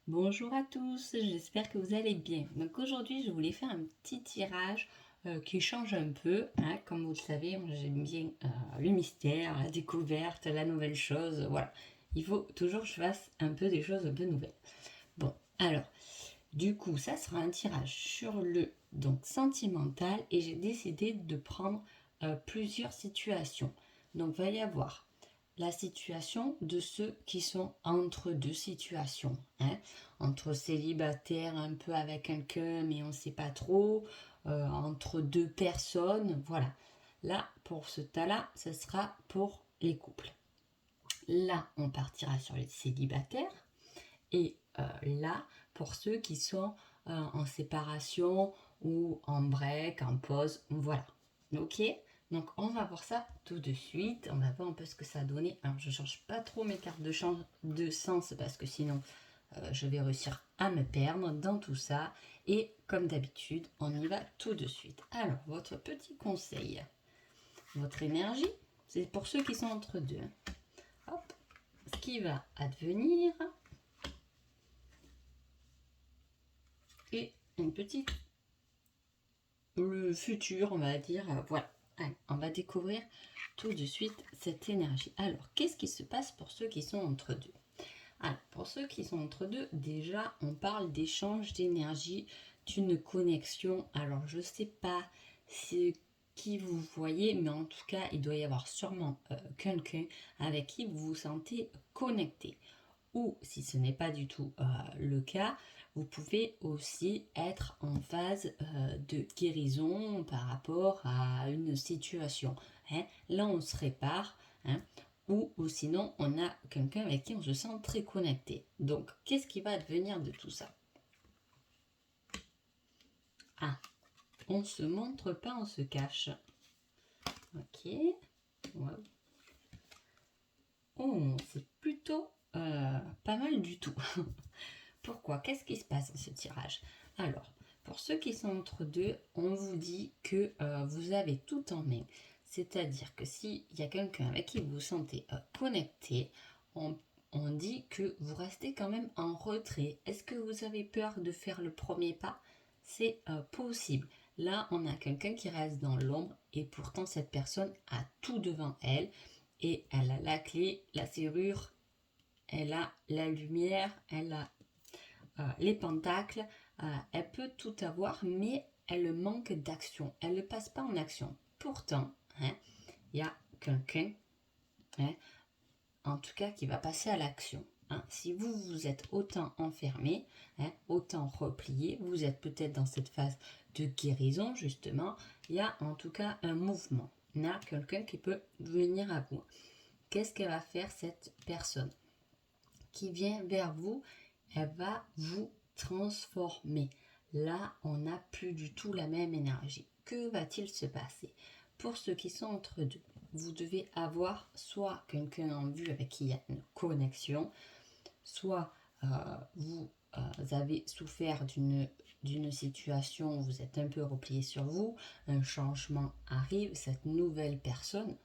Bonjour à tous, j'espère que vous allez bien. Donc aujourd'hui, je voulais faire un petit tirage qui change un peu. Comme vous le savez, moi, j'aime bien le mystère, la découverte, la nouvelle chose. Voilà, il faut toujours que je fasse un peu des choses un peu nouvelles. Bon, alors, du coup, ça sera un tirage sur le sentimental et j'ai décidé de prendre plusieurs situations. Donc, il va y avoir la situation de ceux qui sont entre deux situations, entre célibataires un peu avec quelqu'un mais on ne sait pas trop, entre deux personnes, voilà. Là, pour ce tas-là, ce sera pour les couples. Là, on partira sur les célibataires et là, pour ceux qui sont en séparation ou en break, en pause, voilà. Ok. Donc on va voir ça tout de suite. On va voir un peu ce que ça a donné. Alors je ne change pas trop mes cartes de sens parce que sinon je vais réussir à me perdre dans tout ça. Et comme d'habitude, on y va tout de suite. Alors votre petit conseil, votre énergie, c'est pour ceux qui sont entre deux. Hop, ce qui va advenir et une petite le futur, on va dire. Voilà. Allez, on va découvrir tout de suite cette énergie. Alors, qu'est-ce qui se passe pour ceux qui sont entre deux? Alors, pour ceux qui sont entre deux, déjà, on parle d'échange d'énergie, d'une connexion. Alors, je ne sais pas qui vous voyez, mais en tout cas, il doit y avoir sûrement quelqu'un avec qui vous vous sentez connecté. Ou si ce n'est pas du tout le cas, vous pouvez aussi être en phase de guérison par rapport à une situation. Là, on se répare. Ou sinon, on a quelqu'un avec qui on se sent très connecté. Donc, qu'est-ce qui va advenir de tout ça? Ah, on se montre pas, on se cache. Ok. Ouais. Oh, c'est plutôt pas mal du tout. Pourquoi? Qu'est-ce qui se passe dans ce tirage? Alors, pour ceux qui sont entre deux, on vous dit que vous avez tout en main. C'est-à-dire que s'il y a quelqu'un avec qui vous vous sentez connecté, on dit que vous restez quand même en retrait. Est-ce que vous avez peur de faire le premier pas? C'est possible. Là, on a quelqu'un qui reste dans l'ombre et pourtant cette personne a tout devant elle et elle a la clé, la serrure, elle a la lumière, elle a les pentacles, elle peut tout avoir, mais elle manque d'action. Elle ne passe pas en action. Pourtant, il y a quelqu'un, en tout cas, qui va passer à l'action. Si vous, vous êtes autant enfermé, autant replié, vous êtes peut-être dans cette phase de guérison, justement, il y a en tout cas un mouvement. Il y a quelqu'un qui peut venir à vous. Qu'est-ce qu'elle va faire, cette personne qui vient vers vous? Elle va vous transformer. Là, on n'a plus du tout la même énergie. Que va-t-il se passer? Pour ceux qui sont entre deux, vous devez avoir soit quelqu'un en vue avec qui il y a une connexion, soit vous avez souffert d'une situation où vous êtes un peu replié sur vous, un changement arrive, cette nouvelle personne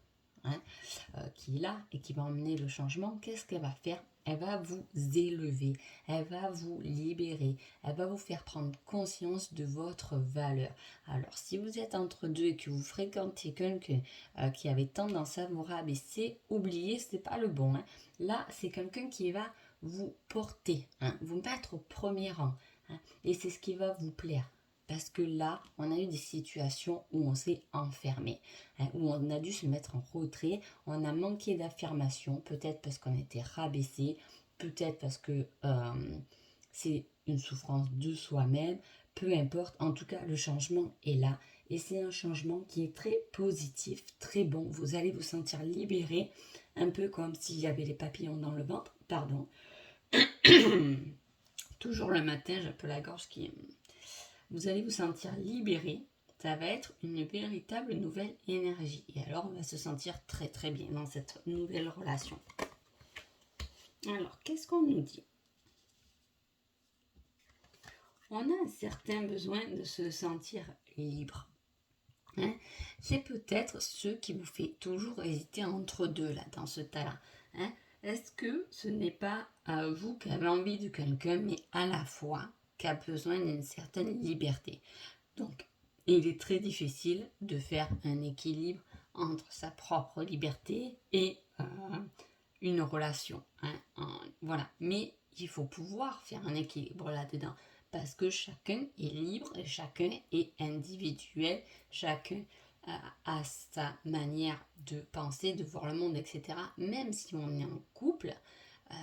qui est là et qui va emmener le changement, qu'est-ce qu'elle va faire? Elle va vous élever, elle va vous libérer, elle va vous faire prendre conscience de votre valeur. Alors, si vous êtes entre deux et que vous fréquentez quelqu'un qui avait tendance à vous rabaisser, oubliez, c'est pas le bon. Là, c'est quelqu'un qui va vous porter, vous mettre au premier rang. Et c'est ce qui va vous plaire. Parce que là, on a eu des situations où on s'est enfermé, où on a dû se mettre en retrait, on a manqué d'affirmation, peut-être parce qu'on a été rabaissé, peut-être parce que c'est une souffrance de soi-même, peu importe, en tout cas, le changement est là. Et c'est un changement qui est très positif, très bon. Vous allez vous sentir libéré, un peu comme s'il y avait les papillons dans le ventre, pardon. Toujours le matin, j'ai un peu la gorge qui... Vous allez vous sentir libéré. Ça va être une véritable nouvelle énergie. Et alors, on va se sentir très très bien dans cette nouvelle relation. Alors, qu'est-ce qu'on nous dit? On a un certain besoin de se sentir libre. C'est peut-être ce qui vous fait toujours hésiter entre deux, là, dans ce tas-là. Est-ce que ce n'est pas vous qui avez envie de quelqu'un, mais à la fois qui a besoin d'une certaine liberté? Donc, il est très difficile de faire un équilibre entre sa propre liberté et une relation. Voilà. Mais il faut pouvoir faire un équilibre là-dedans. Parce que chacun est libre, et chacun est individuel, chacun a sa manière de penser, de voir le monde, etc. Même si on est en couple, euh,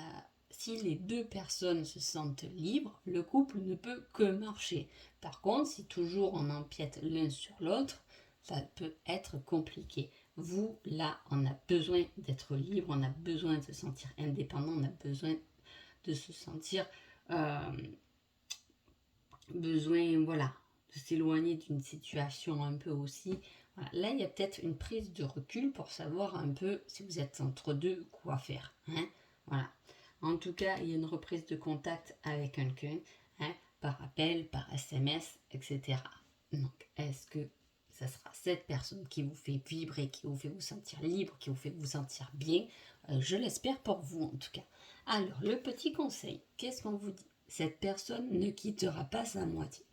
si les deux personnes se sentent libres, le couple ne peut que marcher. Par contre, si toujours on empiète l'un sur l'autre, ça peut être compliqué. Vous, là, on a besoin d'être libre, on a besoin de se sentir indépendant, on a besoin de se sentir voilà, de s'éloigner d'une situation un peu aussi. Voilà. Là, il y a peut-être une prise de recul pour savoir un peu si vous êtes entre deux, quoi faire. Voilà. En tout cas, il y a une reprise de contact avec quelqu'un, par appel, par SMS, etc. Donc, est-ce que ça sera cette personne qui vous fait vibrer, qui vous fait vous sentir libre, qui vous fait vous sentir bien? Je l'espère pour vous en tout cas. Alors, le petit conseil, qu'est-ce qu'on vous dit? Cette personne ne quittera pas sa moitié.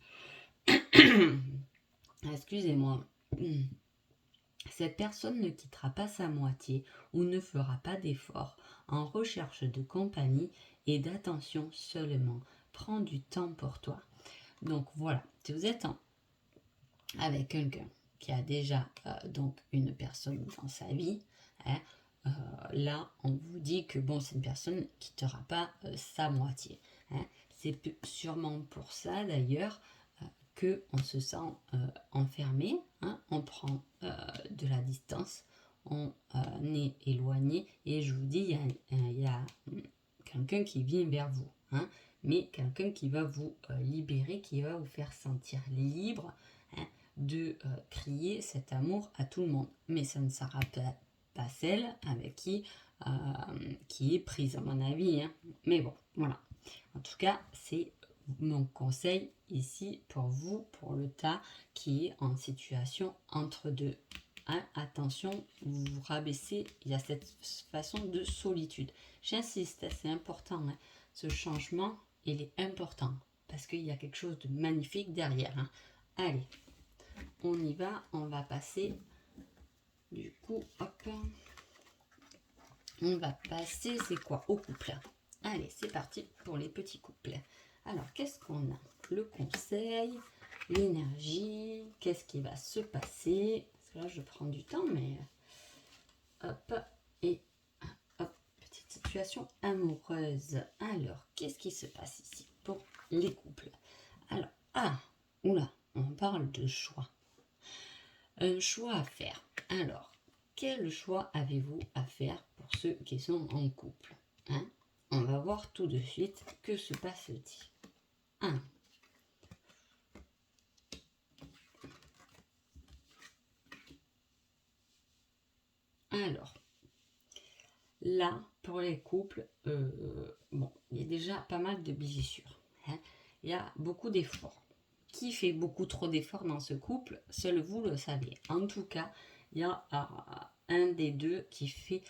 Excusez-moi. Cette personne ne quittera pas sa moitié ou ne fera pas d'efforts en recherche de compagnie et d'attention seulement. Prends du temps pour toi. Donc voilà, si vous êtes avec quelqu'un qui a déjà donc une personne dans sa vie, là on vous dit que bon, c'est une personne qui ne quittera pas sa moitié. C'est sûrement pour ça d'ailleurs qu'on se sent enfermé, on prend de la distance, on est éloigné, et je vous dis, il y a quelqu'un qui vient vers vous, mais quelqu'un qui va vous libérer, qui va vous faire sentir libre de crier cet amour à tout le monde. Mais ça ne sera pas celle avec qui est prise, à mon avis. Mais bon, voilà. En tout cas, c'est mon conseil ici pour vous, pour le tas qui est en situation entre deux. Attention, vous vous rabaissez, il y a cette façon de solitude. J'insiste, c'est important. Ce changement, il est important parce qu'il y a quelque chose de magnifique derrière. Allez, on y va, on va passer. Du coup, hop. On va passer, c'est quoi? Au couple. Allez, c'est parti pour les petits couples. Alors, qu'est-ce qu'on a? Le conseil, l'énergie, qu'est-ce qui va se passer? Parce que là, je prends du temps, mais hop, et hop, petite situation amoureuse. Alors, qu'est-ce qui se passe ici pour les couples? Alors, oula, on parle de choix. Un choix à faire. Alors, quel choix avez-vous à faire pour ceux qui sont en couple? On va voir tout de suite que se passe-t-il. Alors, là, pour les couples, bon, il y a déjà pas mal de blessures. Il y a beaucoup d'efforts. Qui fait beaucoup trop d'efforts dans ce couple? Seul vous le savez. En tout cas, il y a un des deux qui fait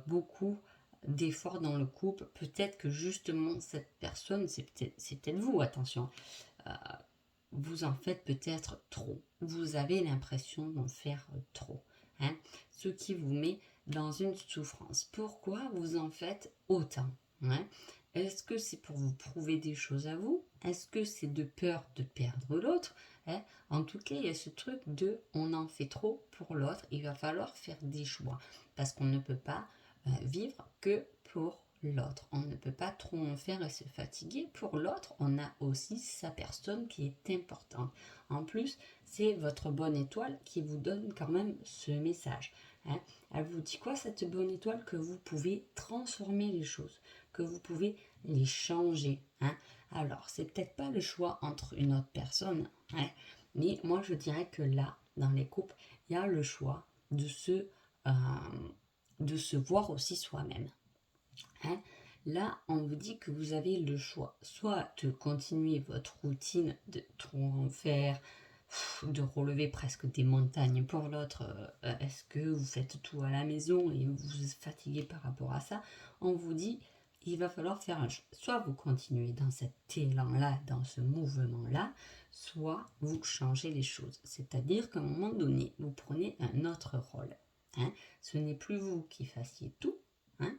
beaucoup d'efforts dans le couple. Peut-être que justement cette personne, c'est peut-être vous, attention. Vous en faites peut-être trop. Vous avez l'impression d'en faire trop. Ce qui vous met dans une souffrance. Pourquoi vous en faites autant? Est-ce que c'est pour vous prouver des choses à vous? Est-ce que c'est de peur de perdre l'autre? En tout cas, il y a ce truc de on en fait trop pour l'autre. Il va falloir faire des choix. Parce qu'on ne peut pas vivre que pour l'autre. On ne peut pas trop en faire et se fatiguer. Pour l'autre, on a aussi sa personne qui est importante. En plus, c'est votre bonne étoile qui vous donne quand même ce message. Elle vous dit quoi, cette bonne étoile? Que vous pouvez transformer les choses, que vous pouvez les changer. Alors, c'est peut-être pas le choix entre une autre personne, mais moi je dirais que là, dans les couples, il y a le choix de se voir aussi soi-même. Là, on vous dit que vous avez le choix, soit de continuer votre routine, de trop en faire, de relever presque des montagnes pour l'autre. Est-ce que vous faites tout à la maison et vous êtes fatigué par rapport à ça? On vous dit, il va falloir faire un choix. Soit vous continuez dans cet élan-là, dans ce mouvement-là, soit vous changez les choses. C'est-à-dire qu'à un moment donné, vous prenez un autre rôle. Hein. Ce n'est plus vous qui fassiez tout. Hein.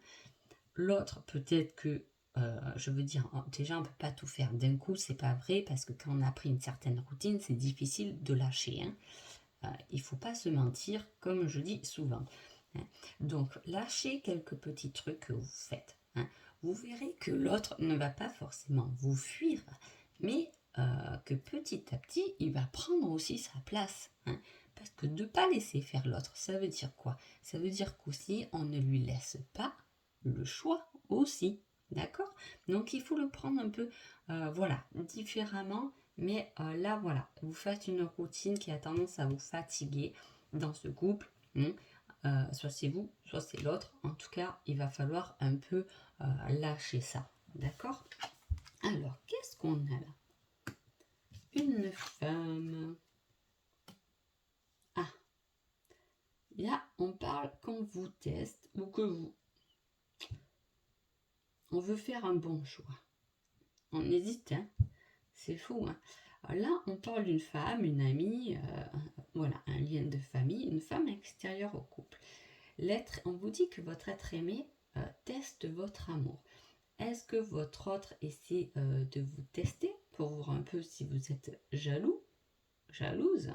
L'autre, peut-être que je veux dire, déjà on ne peut pas tout faire d'un coup, c'est pas vrai, parce que quand on a pris une certaine routine, c'est difficile de lâcher. Hein. Il ne faut pas se mentir, comme je dis souvent. Hein. Donc, lâchez quelques petits trucs que vous faites. Hein. Vous verrez que l'autre ne va pas forcément vous fuir, mais que petit à petit, il va prendre aussi sa place. Hein. Parce que de ne pas laisser faire l'autre, ça veut dire quoi? Ça veut dire qu'aussi, on ne lui laisse pas le choix aussi. D'accord? Donc il faut le prendre un peu, voilà, différemment. Mais là, voilà, vous faites une routine qui a tendance à vous fatiguer dans ce couple. Soit c'est vous, soit c'est l'autre. En tout cas, il va falloir un peu lâcher ça. D'accord? Alors, qu'est-ce qu'on a là? Une femme. Ah, là, on parle qu'on vous teste ou que vous... On veut faire un bon choix. On hésite, hein? C'est fou, hein? Alors là, on parle d'une femme, une amie, voilà, un lien de famille, une femme extérieure au couple. On vous dit que votre être aimé teste votre amour. Est-ce que votre autre essaie de vous tester pour voir un peu si vous êtes jaloux, jalouse?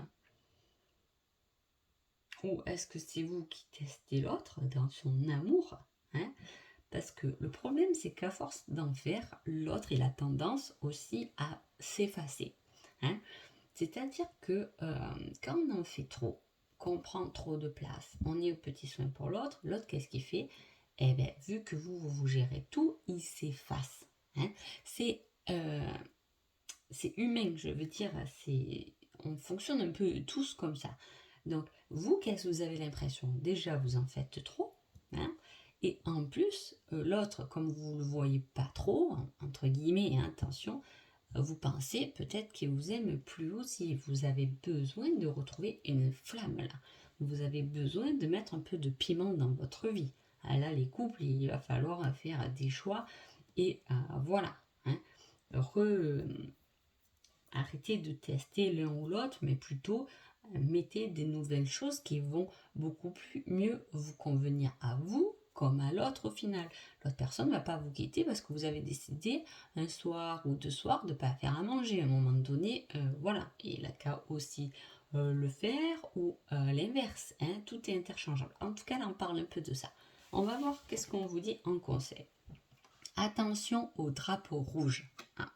Ou est-ce que c'est vous qui testez l'autre dans son amour, hein? Parce que le problème, c'est qu'à force d'en faire, l'autre, il a tendance aussi à s'effacer. Hein. C'est-à-dire que quand on en fait trop, qu'on prend trop de place, on est au petit soin pour l'autre, l'autre, qu'est-ce qu'il fait? Eh bien, vu que vous gérez tout, il s'efface. Hein. C'est humain, je veux dire, on fonctionne un peu tous comme ça. Donc, vous, qu'est-ce que vous avez l'impression? Déjà, vous en faites trop. Hein. Et en plus, l'autre, comme vous ne le voyez pas trop, entre guillemets, et attention, vous pensez peut-être qu'il vous aime plus aussi. Vous avez besoin de retrouver une flamme là. Vous avez besoin de mettre un peu de piment dans votre vie. Ah, là, les couples, il va falloir faire des choix. Et voilà. Hein. Arrêtez de tester l'un ou l'autre, mais plutôt mettez des nouvelles choses qui vont beaucoup mieux vous convenir à vous comme à l'autre au final. L'autre personne ne va pas vous quitter parce que vous avez décidé un soir ou deux soirs de ne pas faire à manger. À un moment donné, voilà. Et il a qu'à aussi le faire ou l'inverse. Hein. Tout est interchangeable. En tout cas, là, on parle un peu de ça. On va voir qu'est-ce qu'on vous dit en conseil. Attention au drapeau rouge. Hein.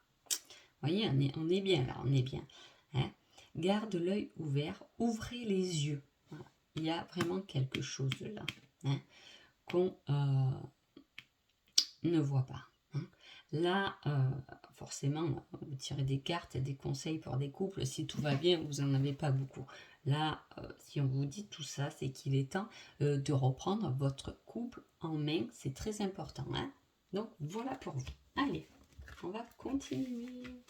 Vous voyez, on est bien là, on est bien. Hein. Garde l'œil ouvert, ouvrez les yeux. Voilà. Il y a vraiment quelque chose là. Hein, qu'on ne voit pas. Hein. Là, forcément, vous tirez des cartes, des conseils pour des couples. Si tout va bien, vous n'en avez pas beaucoup. Là, si on vous dit tout ça, c'est qu'il est temps de reprendre votre couple en main. C'est très important. Hein. Donc, voilà pour vous. Allez, on va continuer.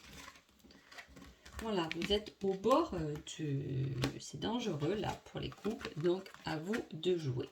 Voilà, vous êtes au bord c'est dangereux là pour les couples, donc à vous de jouer.